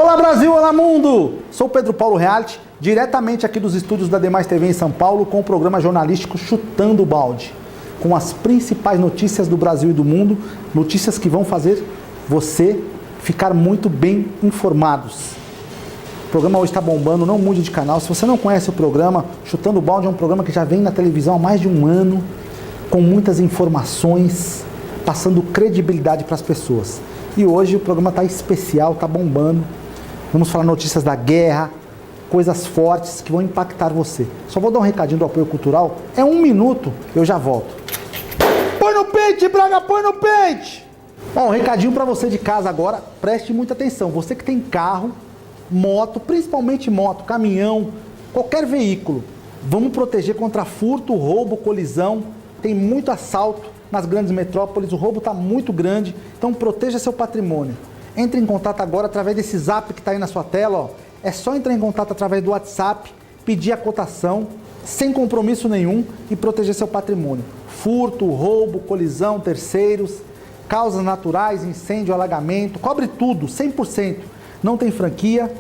Olá Brasil, olá mundo! Sou Pedro Paulo Reality, diretamente aqui dos estúdios da Demais TV em São Paulo, com o programa jornalístico Chutando o Balde, com as principais notícias do Brasil e do mundo, notícias que vão fazer você ficar muito bem informados. O programa hoje está bombando, não mude de canal. Se você não conhece o programa, Chutando o Balde é um programa que já vem na televisão há mais de um ano, com muitas informações, passando credibilidade para as pessoas. E hoje o programa está especial, está bombando. Vamos falar notícias da guerra, coisas fortes que vão impactar você. Só vou dar um recadinho do apoio cultural. É 1 minuto, eu já volto. Põe no pente, Braga, põe no pente! Bom, um recadinho para você de casa agora. Preste muita atenção. Você que tem carro, moto, principalmente moto, caminhão, qualquer veículo. Vamos proteger contra furto, roubo, colisão. Tem muito assalto nas grandes metrópoles, o roubo está muito grande, então proteja seu patrimônio. Entre em contato agora através desse zap que está aí na sua tela, ó. É só entrar em contato através do WhatsApp, pedir a cotação, sem compromisso nenhum e proteger seu patrimônio. Furto, roubo, colisão, terceiros, causas naturais, incêndio, alagamento, cobre tudo, 100%. Não tem franquia,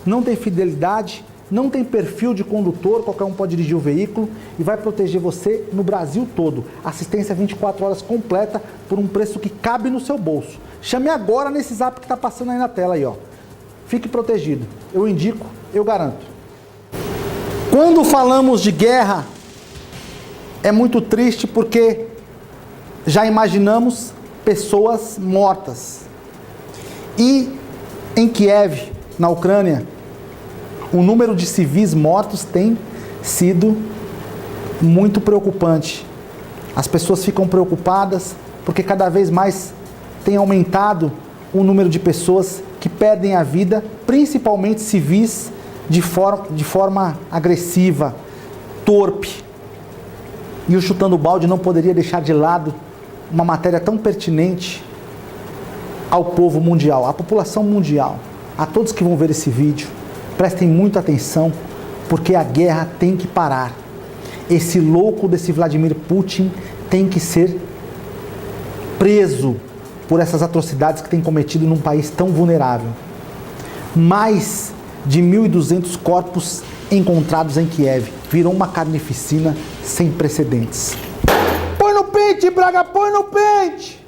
não tem fidelidade, não tem perfil de condutor, qualquer um pode dirigir o veículo e vai proteger você no Brasil todo. Assistência 24 horas completa por um preço que cabe no seu bolso. Chame agora nesse zap que está passando aí na tela aí, ó. Fique protegido. Eu indico, eu garanto. Quando falamos de guerra, é muito triste porque já imaginamos pessoas mortas. E em Kiev, na Ucrânia, o número de civis mortos tem sido muito preocupante. As pessoas ficam preocupadas porque cada vez mais tem aumentado o número de pessoas que perdem a vida, principalmente civis, de forma agressiva, torpe. E o Chutando o Balde não poderia deixar de lado uma matéria tão pertinente ao povo mundial, à população mundial, a todos que vão ver esse vídeo. Prestem muita atenção, porque a guerra tem que parar. Esse louco desse Vladimir Putin tem que ser preso por essas atrocidades que tem cometido num país tão vulnerável. Mais de 1.200 corpos encontrados em Kiev. Virou uma carnificina sem precedentes. Põe no pente, Braga, põe no pente!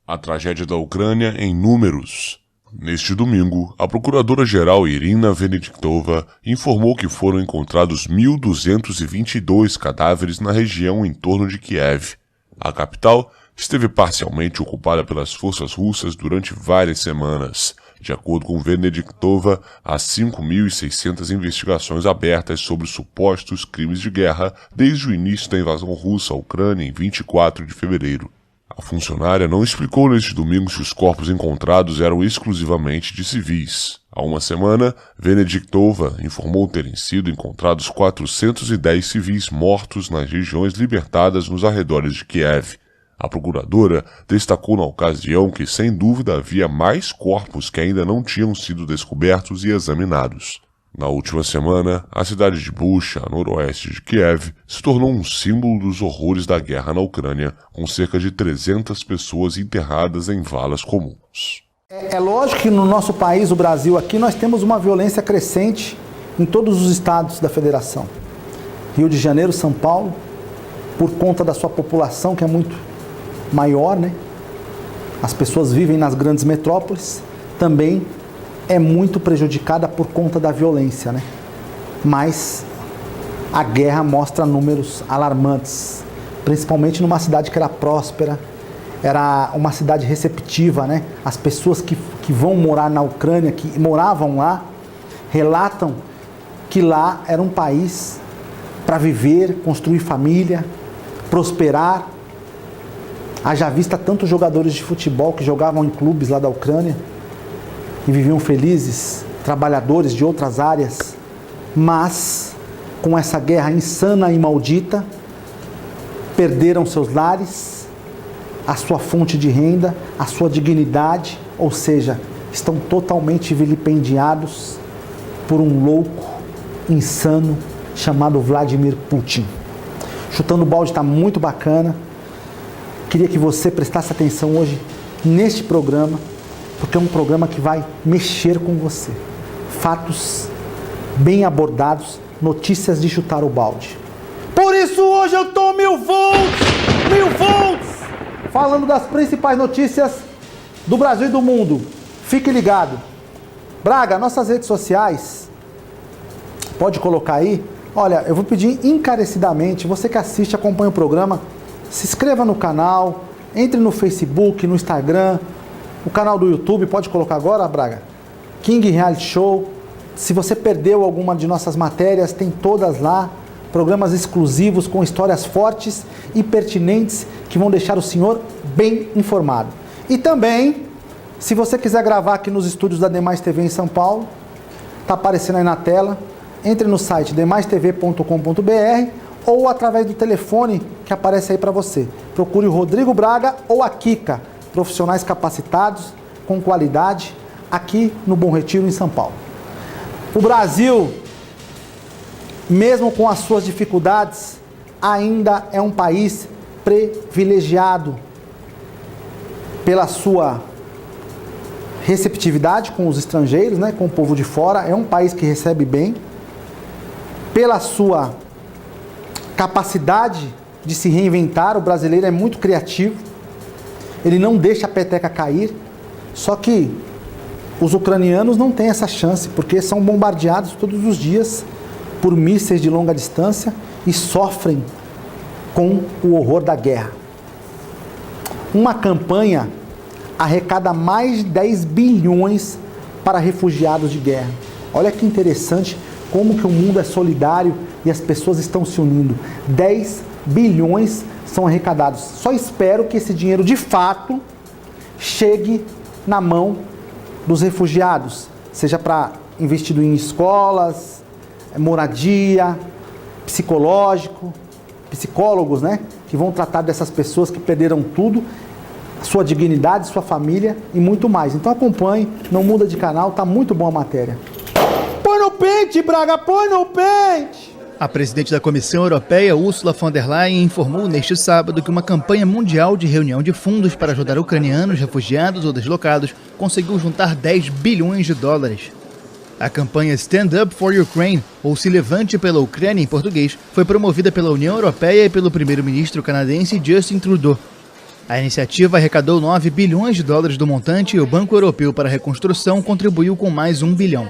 A tragédia da Ucrânia em números. Neste domingo, a procuradora-geral Irina Venediktova informou que foram encontrados 1.222 cadáveres na região em torno de Kiev. A capital esteve parcialmente ocupada pelas forças russas durante várias semanas. De acordo com Venediktova, há 5.600 investigações abertas sobre supostos crimes de guerra desde o início da invasão russa à Ucrânia em 24 de fevereiro. A funcionária não explicou neste domingo se os corpos encontrados eram exclusivamente de civis. Há uma semana, Venediktova informou terem sido encontrados 410 civis mortos nas regiões libertadas nos arredores de Kiev. A procuradora destacou na ocasião que, sem dúvida, havia mais corpos que ainda não tinham sido descobertos e examinados. Na última semana, a cidade de Bucha, a noroeste de Kiev, se tornou um símbolo dos horrores da guerra na Ucrânia, com cerca de 300 pessoas enterradas em valas comuns. É lógico que no nosso país, o Brasil, aqui nós temos uma violência crescente em todos os estados da federação. Rio de Janeiro, São Paulo, por conta da sua população que é muito maior, né? As pessoas vivem nas grandes metrópoles, também é muito prejudicada por conta da violência, né? Mas a guerra mostra números alarmantes, principalmente numa cidade que era próspera, era uma cidade receptiva, né? As pessoas que vão morar na Ucrânia, que moravam lá, relatam que lá era um país para viver, construir família, prosperar. Haja vista tantos jogadores de futebol que jogavam em clubes lá da Ucrânia e viviam felizes, trabalhadores de outras áreas, mas com essa guerra insana e maldita, perderam seus lares, a sua fonte de renda, a sua dignidade, ou seja, estão totalmente vilipendiados por um louco, insano, chamado Vladimir Putin. Chutando o Balde está muito bacana. Queria que você prestasse atenção hoje neste programa porque é um programa que vai mexer com você. Fatos bem abordados, notícias de chutar o balde. Por isso hoje eu tô 1000 volts, falando das principais notícias do Brasil e do mundo. Fique ligado. Braga, nossas redes sociais, pode colocar aí. Olha, eu vou pedir encarecidamente, você que assiste, acompanha o programa, se inscreva no canal, entre no Facebook, no Instagram, o canal do YouTube, pode colocar agora, Braga? King Reality Show. Se você perdeu alguma de nossas matérias, tem todas lá. Programas exclusivos com histórias fortes e pertinentes que vão deixar o senhor bem informado. E também, se você quiser gravar aqui nos estúdios da Demais TV em São Paulo, está aparecendo aí na tela, entre no site demaistv.com.br ou através do telefone que aparece aí para você. Procure o Rodrigo Braga ou a Kika, profissionais capacitados, com qualidade, aqui no Bom Retiro, em São Paulo. O Brasil, mesmo com as suas dificuldades, ainda é um país privilegiado pela sua receptividade com os estrangeiros, né, com o povo de fora. É um país que recebe bem, pela sua capacidade de se reinventar. O brasileiro é muito criativo, ele não deixa a peteca cair, só que os ucranianos não têm essa chance, porque são bombardeados todos os dias por mísseis de longa distância e sofrem com o horror da guerra. Uma campanha arrecada mais de 10 bilhões para refugiados de guerra. Olha que interessante como que o mundo é solidário e as pessoas estão se unindo. 10 bilhões são arrecadados. Só espero que esse dinheiro de fato chegue na mão dos refugiados, seja para investido em escolas, moradia, psicólogos, né, que vão tratar dessas pessoas que perderam tudo, sua dignidade, sua família e muito mais. Então acompanhe, não muda de canal, tá muito boa a matéria. Põe no pente, Braga, põe no pente! A presidente da Comissão Europeia, Ursula von der Leyen, informou neste sábado que uma campanha mundial de reunião de fundos para ajudar ucranianos, refugiados ou deslocados conseguiu juntar 10 bilhões de dólares. A campanha Stand Up for Ukraine, ou Se Levante pela Ucrânia em português, foi promovida pela União Europeia e pelo primeiro-ministro canadense Justin Trudeau. A iniciativa arrecadou 9 bilhões de dólares do montante e o Banco Europeu para a Reconstrução contribuiu com mais 1 bilhão.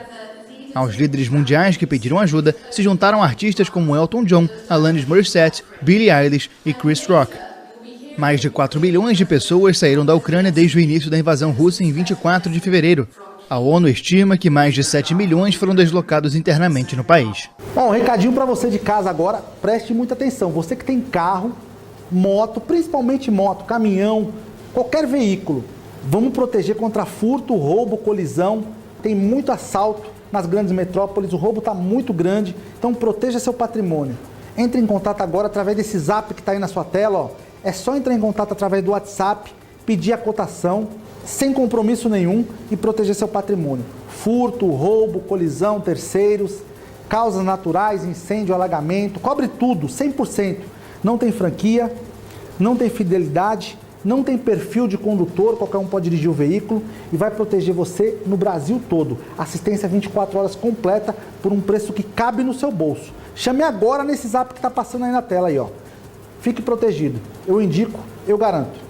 Aos líderes mundiais que pediram ajuda, se juntaram artistas como Elton John, Alanis Morissette, Billie Eilish e Chris Rock. Mais de 4 milhões de pessoas saíram da Ucrânia desde o início da invasão russa em 24 de fevereiro. A ONU estima que mais de 7 milhões foram deslocados internamente no país. Bom, um recadinho para você de casa agora, preste muita atenção. Você que tem carro, moto, principalmente moto, caminhão, qualquer veículo, vamos proteger contra furto, roubo, colisão. Tem muito assalto nas grandes metrópoles, o roubo está muito grande, então proteja seu patrimônio. Entre em contato agora através desse zap que está aí na sua tela, ó. É só entrar em contato através do WhatsApp, pedir a cotação, sem compromisso nenhum e proteger seu patrimônio. Furto, roubo, colisão, terceiros, causas naturais, incêndio, alagamento, cobre tudo, 100%. Não tem franquia, não tem fidelidade, não tem perfil de condutor, qualquer um pode dirigir o veículo e vai proteger você no Brasil todo. Assistência 24 horas completa por um preço que cabe no seu bolso. Chame agora nesse zap que está passando aí na tela aí, ó. Fique protegido. Eu indico, eu garanto.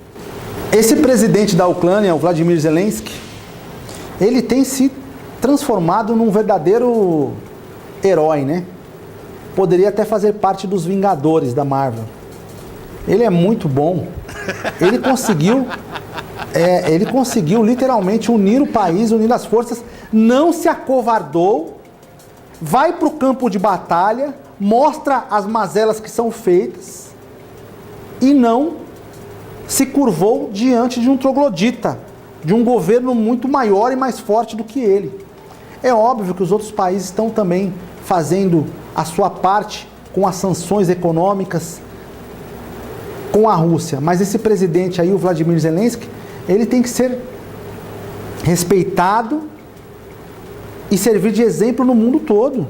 Esse presidente da Ucrânia, o Vladimir Zelensky, ele tem se transformado num verdadeiro herói, né? Poderia até fazer parte dos Vingadores da Marvel. Ele é muito bom. Ele conseguiu literalmente unir o país, unir as forças, não se acovardou, vai para o campo de batalha, mostra as mazelas que são feitas e não se curvou diante de um troglodita, de um governo muito maior e mais forte do que ele. É óbvio que os outros países estão também fazendo a sua parte com as sanções econômicas com a Rússia, mas esse presidente aí, o Vladimir Zelensky, ele tem que ser respeitado e servir de exemplo no mundo todo,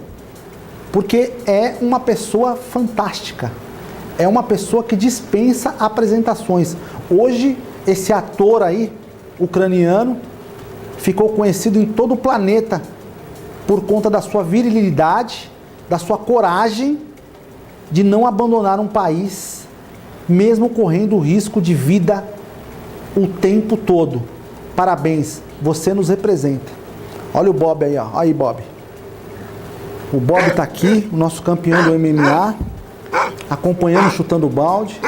porque é uma pessoa fantástica, é uma pessoa que dispensa apresentações. Hoje, esse ator aí, ucraniano, ficou conhecido em todo o planeta por conta da sua virilidade, da sua coragem de não abandonar um país, mesmo correndo o risco de vida o tempo todo. Parabéns, você nos representa. Olha o Bob aí, ó. Aí, Bob. O Bob está aqui, o nosso campeão do MMA, acompanhando Chutando Balde,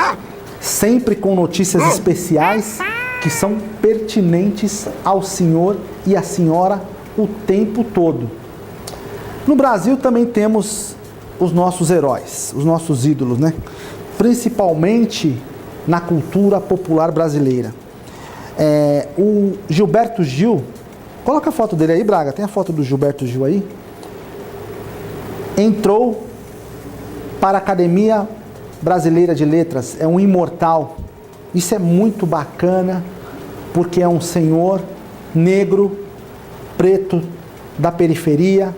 sempre com notícias especiais que são pertinentes ao senhor e à senhora o tempo todo. No Brasil também temos os nossos heróis, os nossos ídolos, né? Principalmente na cultura popular brasileira. O Gilberto Gil, coloca a foto dele aí, Braga, tem a foto do Gilberto Gil aí? Entrou para a Academia Brasileira de Letras, é um imortal. Isso é muito bacana, porque é um senhor negro, preto, da periferia,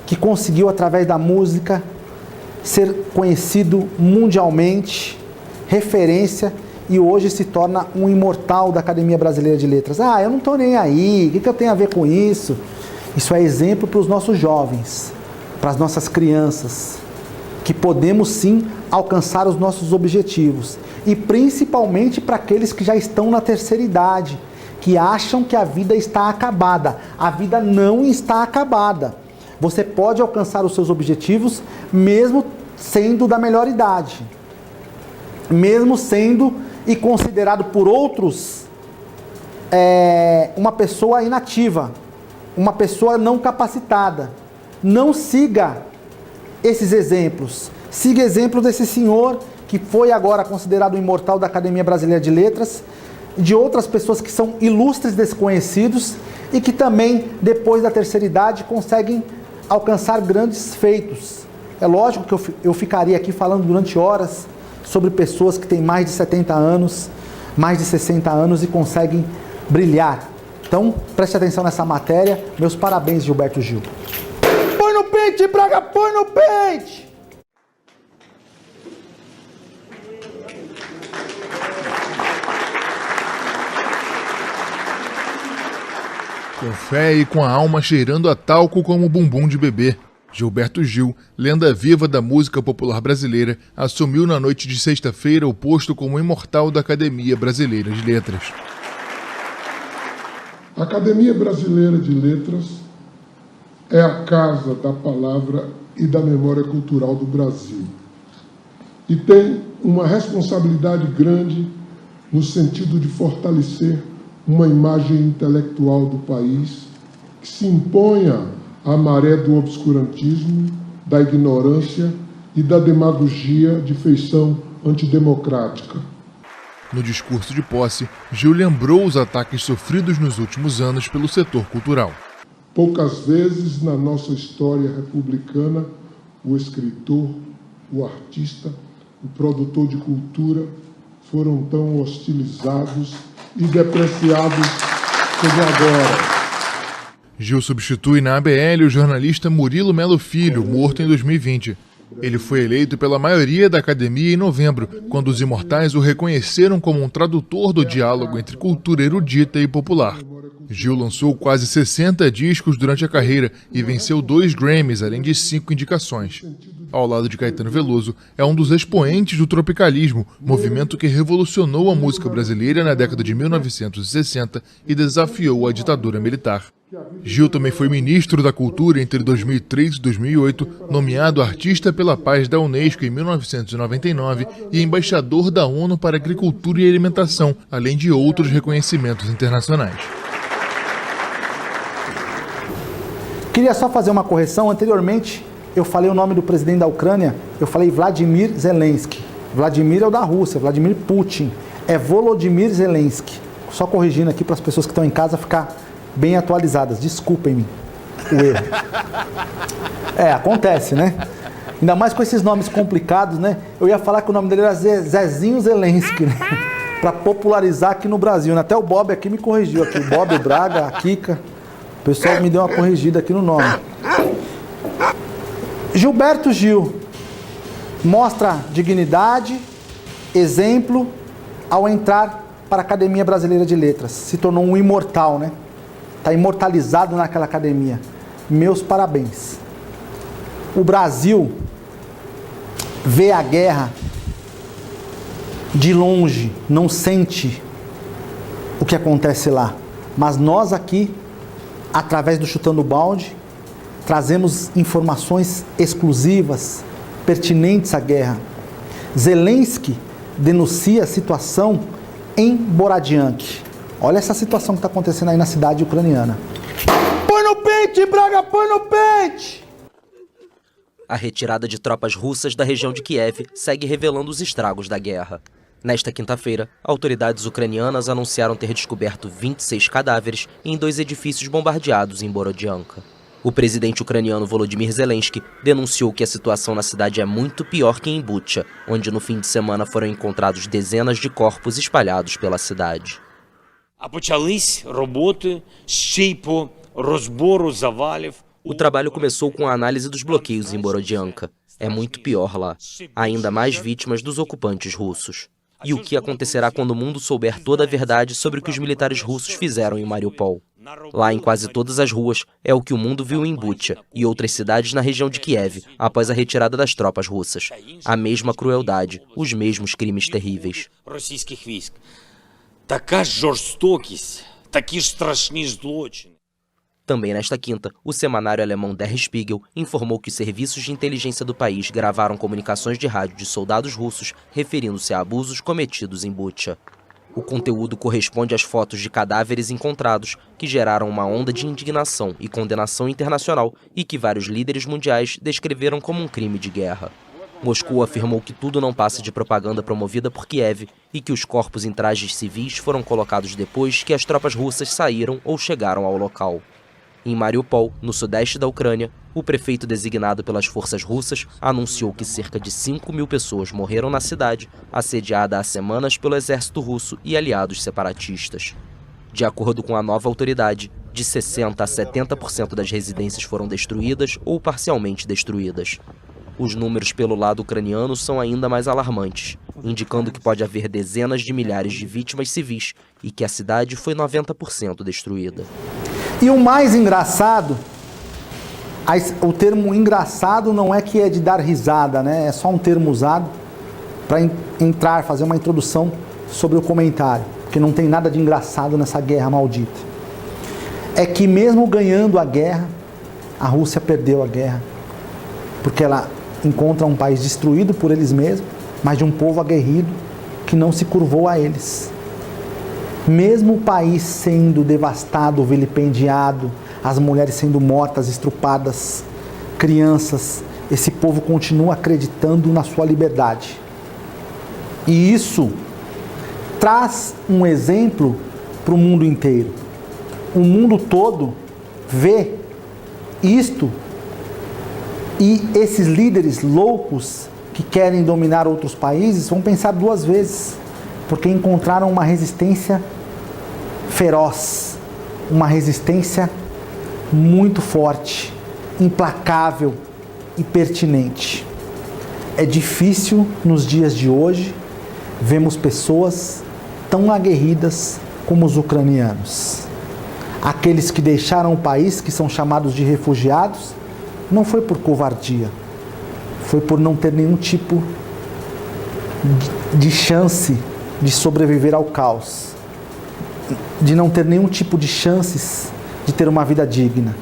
que conseguiu, através da música, ser conhecido mundialmente, referência, e hoje se torna um imortal da Academia Brasileira de Letras. Ah, eu não estou nem aí, o que eu tenho a ver com isso? Isso é exemplo para os nossos jovens, para as nossas crianças, que podemos sim alcançar os nossos objetivos, e principalmente para aqueles que já estão na terceira idade, que acham que a vida está acabada. A vida não está acabada. Você pode alcançar os seus objetivos mesmo sendo da melhor idade, mesmo sendo e considerado por outros uma pessoa inativa, uma pessoa não capacitada. Não siga esses exemplos. Siga exemplo desse senhor que foi agora considerado o imortal da Academia Brasileira de Letras, de outras pessoas que são ilustres desconhecidos e que também, depois da terceira idade, conseguem alcançar grandes feitos. É lógico que eu ficaria aqui falando durante horas sobre pessoas que têm mais de 70 anos, mais de 60 anos e conseguem brilhar. Então, preste atenção nessa matéria. Meus parabéns, Gilberto Gil. Põe no pente, Braga, põe no pente! Com fé e com a alma cheirando a talco como bumbum de bebê, Gilberto Gil, lenda viva da música popular brasileira, assumiu na noite de sexta-feira o posto como imortal da Academia Brasileira de Letras. A Academia Brasileira de Letras é a casa da palavra e da memória cultural do Brasil. E tem uma responsabilidade grande no sentido de fortalecer uma imagem intelectual do país que se imponha à maré do obscurantismo, da ignorância e da demagogia de feição antidemocrática. No discurso de posse, Gil lembrou os ataques sofridos nos últimos anos pelo setor cultural. Poucas vezes na nossa história republicana, o escritor, o artista, o produtor de cultura foram tão hostilizados e depreciados como agora. Gil substitui na ABL o jornalista Murilo Melo Filho, morto em 2020. Ele foi eleito pela maioria da academia em novembro, quando os imortais o reconheceram como um tradutor do diálogo entre cultura erudita e popular. Gil lançou quase 60 discos durante a carreira e venceu 2 Grammys, além de 5 indicações. Ao lado de Caetano Veloso, é um dos expoentes do tropicalismo, movimento que revolucionou a música brasileira na década de 1960 e desafiou a ditadura militar. Gil também foi ministro da Cultura entre 2003 e 2008, nomeado Artista pela Paz da Unesco em 1999 e embaixador da ONU para Agricultura e Alimentação, além de outros reconhecimentos internacionais. Queria só fazer uma correção. Anteriormente, eu falei o nome do presidente da Ucrânia, eu falei Vladimir Zelensky. Vladimir é o da Rússia, Vladimir Putin. É Volodymyr Zelensky. Só corrigindo aqui para as pessoas que estão em casa ficar bem atualizadas. Desculpem-me o erro. Acontece, né? Ainda mais com esses nomes complicados, né? Eu ia falar que o nome dele era Zezinho Zelensky, né? Para popularizar aqui no Brasil. Até o Bob aqui me corrigiu. Aqui, o Bob, o Braga, a Kika. O pessoal me deu uma corrigida aqui no nome. Gilberto Gil mostra dignidade, exemplo, ao entrar para a Academia Brasileira de Letras. Se tornou um imortal, né? está imortalizado naquela academia. Meus parabéns. O Brasil vê a guerra de longe, não sente o que acontece lá. Mas nós aqui, através do Chutando Balde, trazemos informações exclusivas, pertinentes à guerra. Zelensky denuncia a situação em Borodianka. Olha essa situação que está acontecendo aí na cidade ucraniana. Põe no pente, Braga, põe no pente! A retirada de tropas russas da região de Kiev segue revelando os estragos da guerra. Nesta quinta-feira, autoridades ucranianas anunciaram ter descoberto 26 cadáveres em 2 edifícios bombardeados em Borodianka. O presidente ucraniano Volodymyr Zelensky denunciou que a situação na cidade é muito pior que em Bucha, onde no fim de semana foram encontrados dezenas de corpos espalhados pela cidade. O trabalho começou com a análise dos bloqueios em Borodianka. É muito pior lá. Há ainda mais vítimas dos ocupantes russos. E o que acontecerá quando o mundo souber toda a verdade sobre o que os militares russos fizeram em Mariupol? Lá em quase todas as ruas é o que o mundo viu em Bucha e outras cidades na região de Kiev, após a retirada das tropas russas. A mesma crueldade, os mesmos crimes terríveis. Também nesta quinta, o semanário alemão Der Spiegel informou que os serviços de inteligência do país gravaram comunicações de rádio de soldados russos referindo-se a abusos cometidos em Bucha. O conteúdo corresponde às fotos de cadáveres encontrados, que geraram uma onda de indignação e condenação internacional e que vários líderes mundiais descreveram como um crime de guerra. Moscou afirmou que tudo não passa de propaganda promovida por Kiev e que os corpos em trajes civis foram colocados depois que as tropas russas saíram ou chegaram ao local. Em Mariupol, no sudeste da Ucrânia, o prefeito designado pelas forças russas anunciou que cerca de 5.000 pessoas morreram na cidade, assediada há semanas pelo exército russo e aliados separatistas. De acordo com a nova autoridade, de 60% a 70% das residências foram destruídas ou parcialmente destruídas. Os números pelo lado ucraniano são ainda mais alarmantes, indicando que pode haver dezenas de milhares de vítimas civis e que a cidade foi 90% destruída. E o mais engraçado, o termo engraçado não é que é de dar risada, né? É só um termo usado para fazer uma introdução sobre o comentário, porque não tem nada de engraçado nessa guerra maldita. É que mesmo ganhando a guerra, a Rússia perdeu a guerra, porque ela encontra um país destruído por eles mesmos, mas de um povo aguerrido que não se curvou a eles. Mesmo o país sendo devastado, vilipendiado, as mulheres sendo mortas, estrupadas, crianças, esse povo continua acreditando na sua liberdade. E isso traz um exemplo para o mundo inteiro. O mundo todo vê isto e esses líderes loucos que querem dominar outros países vão pensar 2 vezes, porque encontraram uma resistência feroz, uma resistência muito forte, implacável e pertinente. É difícil nos dias de hoje vermos pessoas tão aguerridas como os ucranianos. Aqueles que deixaram o país, que são chamados de refugiados, não foi por covardia, foi por não ter nenhum tipo de chance de sobreviver ao caos, de não ter nenhum tipo de chances de ter uma vida digna.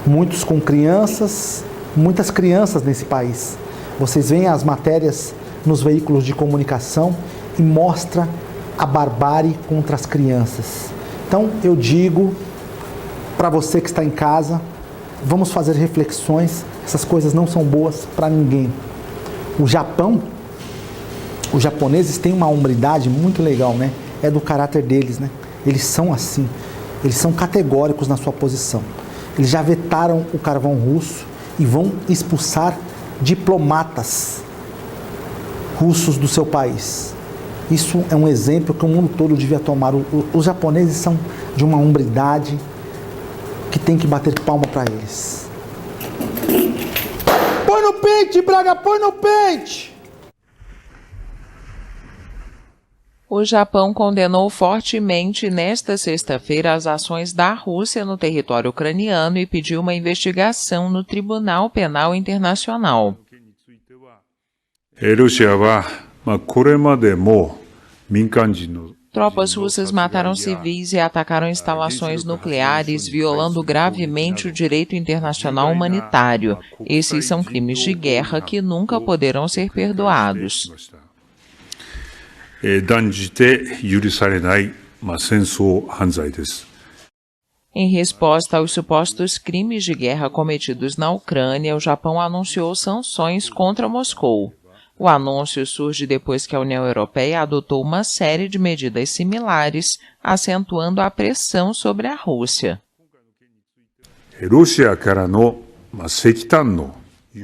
Muitos com crianças, muitas crianças nesse país. Vocês veem as matérias nos veículos de comunicação e mostra a barbárie contra as crianças. Então eu digo para você que está em casa, vamos fazer reflexões, essas coisas não são boas para ninguém. O Japão, os japoneses têm uma hombridade muito legal, né? É do caráter deles, né? Eles são assim, eles são categóricos na sua posição. Eles já vetaram o carvão russo e vão expulsar diplomatas russos do seu país. Isso é um exemplo que o mundo todo devia tomar. Os japoneses são de uma hombridade que tem que bater palma para eles. Põe no pente, Braga, põe no pente! O Japão condenou fortemente nesta sexta-feira as ações da Rússia no território ucraniano e pediu uma investigação no Tribunal Penal Internacional. Tropas russas mataram civis e atacaram instalações nucleares, violando gravemente o direito internacional humanitário. Esses são crimes de guerra que nunca poderão ser perdoados. Em resposta aos supostos crimes de guerra cometidos na Ucrânia, o Japão anunciou sanções contra Moscou. O anúncio surge depois que a União Europeia adotou uma série de medidas similares, acentuando a pressão sobre a Rússia.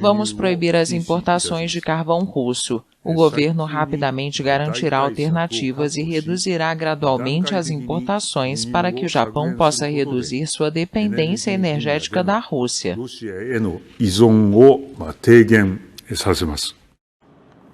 Vamos proibir as importações de carvão russo. O governo rapidamente garantirá alternativas e reduzirá gradualmente as importações para que o Japão possa reduzir sua dependência energética da Rússia.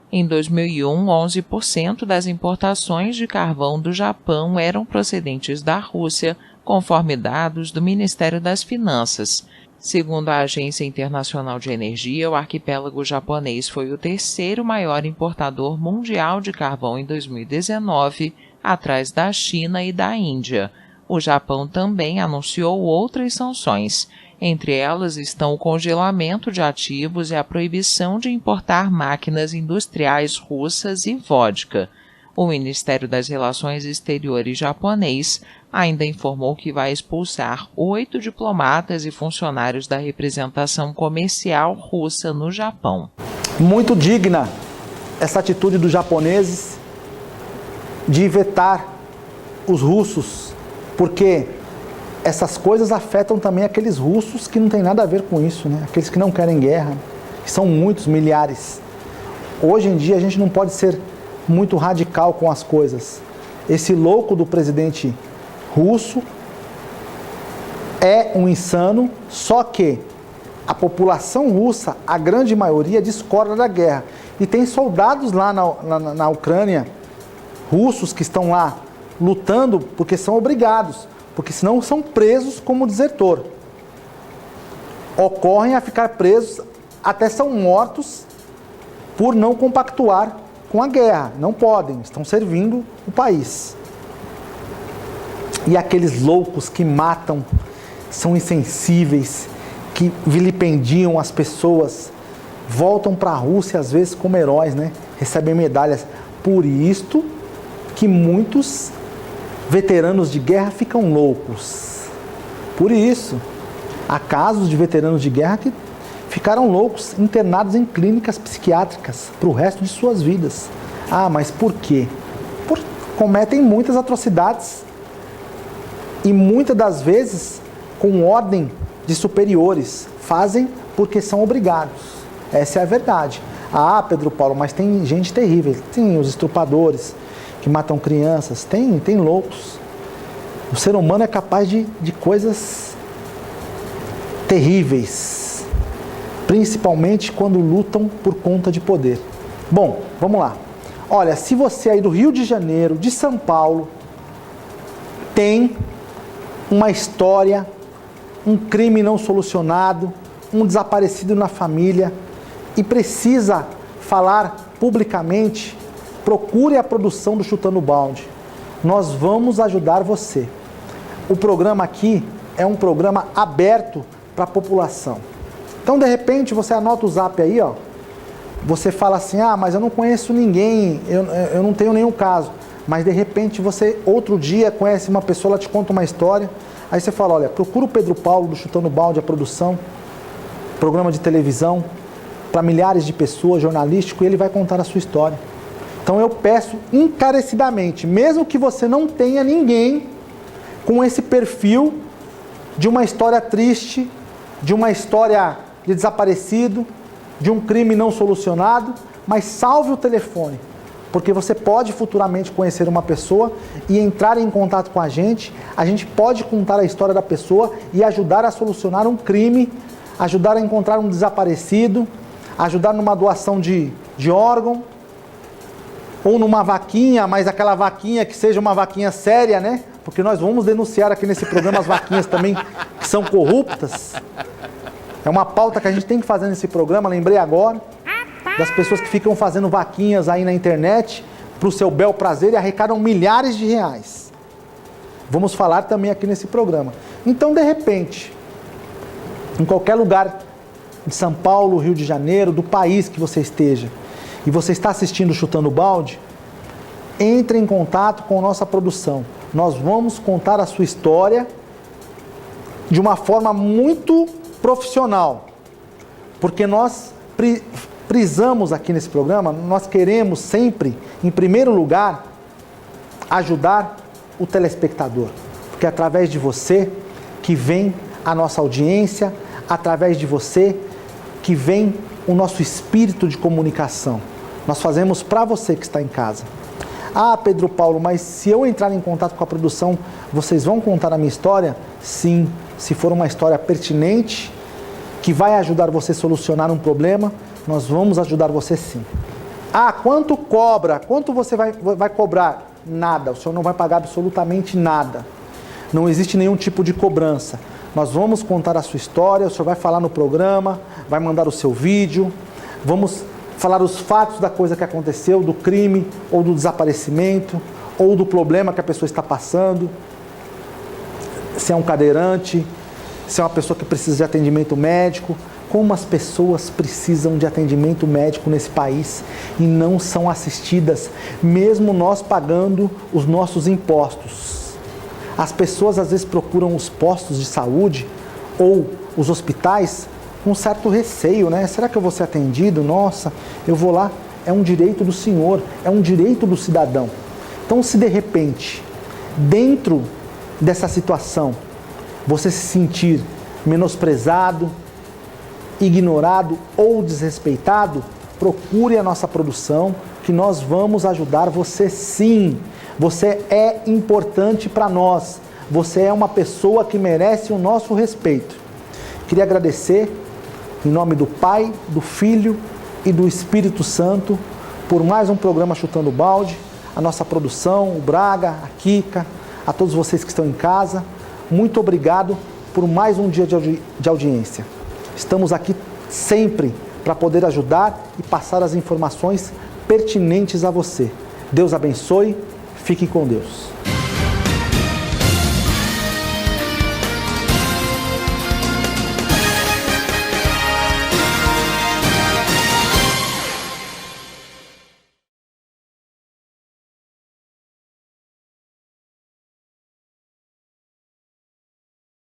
Em 2001, 11% das importações de carvão do Japão eram procedentes da Rússia, conforme dados do Ministério das Finanças. Segundo a Agência Internacional de Energia, o arquipélago japonês foi o terceiro maior importador mundial de carvão em 2019, atrás da China e da Índia. O Japão também anunciou outras sanções. Entre elas estão o congelamento de ativos e a proibição de importar máquinas industriais russas e vodka. O Ministério das Relações Exteriores japonês ainda informou que vai expulsar 8 diplomatas e funcionários da representação comercial russa no Japão. Muito digna essa atitude dos japoneses de vetar os russos, porque essas coisas afetam também aqueles russos que não tem nada a ver com isso, né? Aqueles que não querem guerra, que são muitos, milhares. Hoje em dia a gente não pode ser muito radical com as coisas. Esse louco do presidente russo é um insano, só que a população russa, a grande maioria, discorda da guerra. E tem soldados lá na Ucrânia, russos, que estão lá lutando porque são obrigados, porque senão são presos como desertor. Ocorrem a ficar presos, até são mortos por não compactuar com a guerra. Não podem, estão servindo o país. E aqueles loucos que matam, são insensíveis, que vilipendiam as pessoas, voltam para a Rússia às vezes como heróis, né? Recebem medalhas. Por isto que muitos veteranos de guerra ficam loucos. Por isso, há casos de veteranos de guerra que ficaram loucos, internados em clínicas psiquiátricas para o resto de suas vidas. Ah, mas por quê? Porque cometem muitas atrocidades e muitas das vezes com ordem de superiores. Fazem porque são obrigados. Essa é a verdade. Ah, Pedro Paulo, mas tem gente terrível. Tem os estrupadores que matam crianças. Tem loucos. O ser humano é capaz de coisas terríveis. Principalmente quando lutam por conta de poder. Bom, vamos lá. Olha, se você aí do Rio de Janeiro, de São Paulo, tem uma história, um crime não solucionado, um desaparecido na família e precisa falar publicamente, procure a produção do Chutando Balde. Nós vamos ajudar você. O programa aqui é um programa aberto para a população. Então, de repente, você anota o zap aí, ó. Você fala assim, ah, mas eu não conheço ninguém, eu não tenho nenhum caso. Mas, de repente, você, outro dia, conhece uma pessoa, ela te conta uma história. Aí você fala, olha, procura o Pedro Paulo do Chutando Balde, a produção, programa de televisão, para milhares de pessoas, jornalístico, e ele vai contar a sua história. Então, eu peço encarecidamente, mesmo que você não tenha ninguém com esse perfil de uma história triste, de uma história de desaparecido, de um crime não solucionado, mas salve o telefone, porque você pode futuramente conhecer uma pessoa e entrar em contato com a gente pode contar a história da pessoa e ajudar a solucionar um crime, ajudar a encontrar um desaparecido, ajudar numa doação de órgão. ou numa vaquinha, mas aquela vaquinha que seja uma vaquinha séria, né? Porque nós vamos denunciar aqui nesse programa as vaquinhas também que são corruptas. É uma pauta que a gente tem que fazer nesse programa, lembrei agora, das pessoas que ficam fazendo vaquinhas aí na internet para o seu bel prazer e arrecadam milhares de reais. Vamos falar também aqui nesse programa. Então, de repente, em qualquer lugar de São Paulo, Rio de Janeiro, do país que você esteja, e você está assistindo Chutando o Balde, entre em contato com a nossa produção. Nós vamos contar a sua história de uma forma muito profissional, porque nós prisamos aqui nesse programa, nós queremos sempre, em primeiro lugar, ajudar o telespectador, porque é através de você que vem a nossa audiência, através de você que vem o nosso espírito de comunicação. Nós fazemos para você que está em casa. Ah, Pedro Paulo, mas se eu entrar em contato com a produção, vocês vão contar a minha história? Sim, se for uma história pertinente, que vai ajudar você a solucionar um problema, nós vamos ajudar você sim. Ah, quanto cobra? Quanto você vai cobrar? Nada, o senhor não vai pagar absolutamente nada. Não existe nenhum tipo de cobrança. Nós vamos contar a sua história, o senhor vai falar no programa, vai mandar o seu vídeo, vamos falar os fatos da coisa que aconteceu, do crime, ou do desaparecimento, ou do problema que a pessoa está passando, se é um cadeirante, se é uma pessoa que precisa de atendimento médico, como as pessoas precisam de atendimento médico nesse país e não são assistidas, mesmo nós pagando os nossos impostos. As pessoas às vezes procuram os postos de saúde ou os hospitais com um certo receio, né? Será que eu vou ser atendido? Nossa, eu vou lá. É um direito do senhor, é um direito do cidadão. Então, se de repente, dentro dessa situação, você se sentir menosprezado, ignorado ou desrespeitado, procure a nossa produção, que nós vamos ajudar você sim. Você é importante para nós. Você é uma pessoa que merece o nosso respeito. Queria agradecer, em nome do Pai, do Filho e do Espírito Santo, por mais um programa Chutando o Balde, a nossa produção, o Braga, a Kika, a todos vocês que estão em casa. Muito obrigado por mais um dia de audiência. Estamos aqui sempre para poder ajudar e passar as informações pertinentes a você. Deus abençoe, fique com Deus.